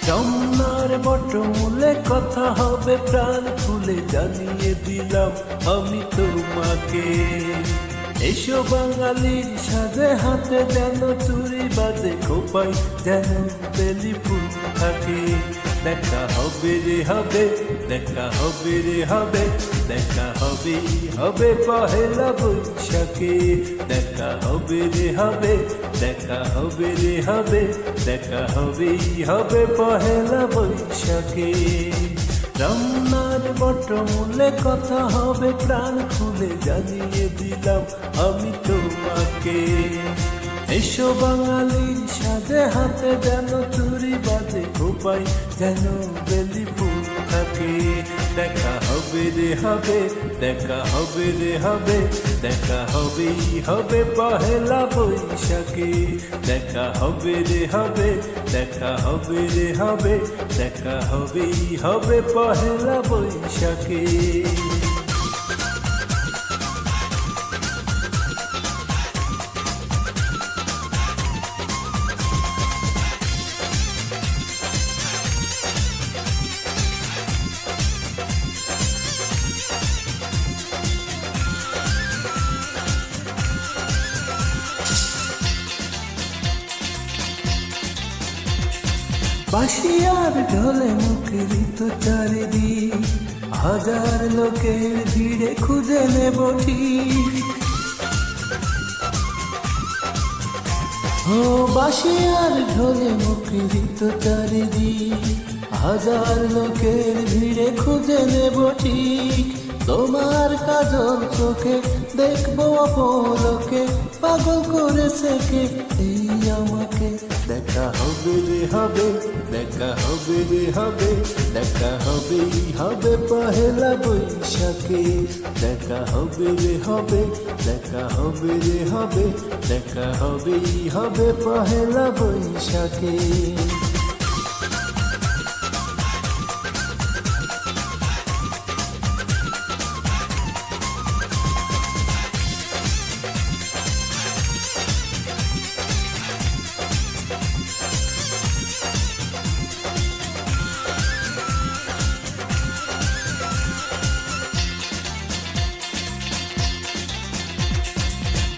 যমুনার বটমূলে কথা হবে প্রাণ খুলে জানিয়ে দিলাম আমি তোমাকে। এসো বাঙালির সাজে হাতে যেন চুরি বাজে খোপাই যেন বেলি ফুল থাকে। দেখা হবে রে হবে, দেখা হবে রে হবে, দেখা হবে হবে পহেলা বৈশাখে। দেখা হবে রে হবে, দেখা হবে রে হবে, দেখা হবে হবে পহেলা বৈশাখে। রমনার বটমূলে কথা হবে প্রাণ খুলে জানিয়ে দিলাম আমি তোমাকে। এসো বাঙালির সাজে হাতে যেন চুরি বাজে খোপাই যেন বেলি ফুল থাকে। দেখা হবে রে হবে, দেখা হবে রে হবে, দেখা হবে হবে পহেলা বৈশাখে। দেখা হবে রে হবে, দেখা হবে রে হবে, দেখা হবে হবে পহেলা বৈশাখে। বাঁশিয়ার ঢোলে মুখরিত চারিদিক, হাজার লোকের ভিড়ে খুঁজে নেব ঠিক। ও বাঁশিয়ার ঢোলে মুখরিত চারিদিক, হাজার লোকের ভিড়ে খুঁজে নেব ঠিক। তোমার কাজল চোখে দেখবো অপলকে, পাগল করেছে কে এই আমাকে। দেখা হবে রে হবে, দেখা হবে রে হবে, দেখা হবে হবে পহেলা বৈশাখে। দেখা হবে রে হবে, দেখা হবে রে হবে, দেখা হবে হবে পহেলা বৈশাখে।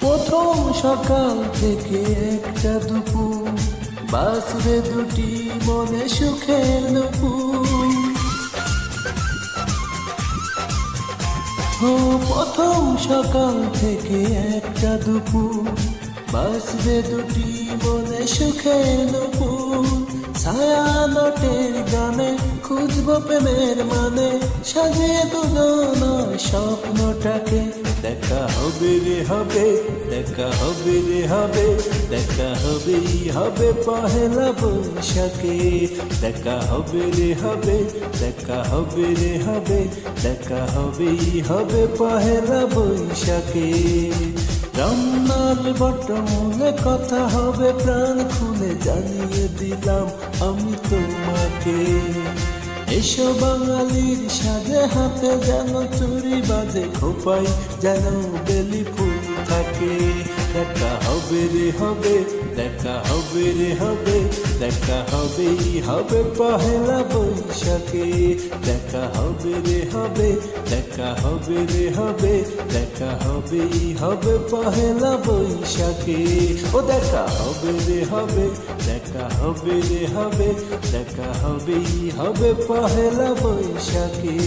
প্রথম সকাল থেকে একটা দুপুর, বাঁচবে দুটি মনে সুখের নুপুর। ও প্রথম সকাল থেকে একটা দুপুর, বাঁচবে দুটি মনে সুখের নুপুর। ছায়া নটের গানে খুঁজবো প্রেমের মানে, সাজিয়ে দুজন স্বপ্নটাকে। দেখা হবে রে হবে, দেখা হবে রে হবে, দেখা হবে হবে পহেলা বৈশাখে। দেখা হবে রে হবে, দেখা হবে রে হবে, দেখা হবে হবে পহেলা বৈশাখে। রমনার বটমূলে কথা হবে প্রাণ খুলে জানিয়ে দিলাম আমি তোমাকে। এসো বাঙালির সাজে হাতে যেন চুরি বাজে খোপাই যেন বেলি ফুল থাকে। দেখা হবে রে হবে, দেখা হবে রে হবে, দেখা হবে হবে পহেলা বৈশাখে। দেখা হবে রে হবে, দেখা হবে রে হবে, দেখা হবে হবে পহেলা বৈশাখে। ও দেখা হবে রে হবে, দেখা হবে রে হবে, দেখা হবে হবে পহেলা বৈশাখে।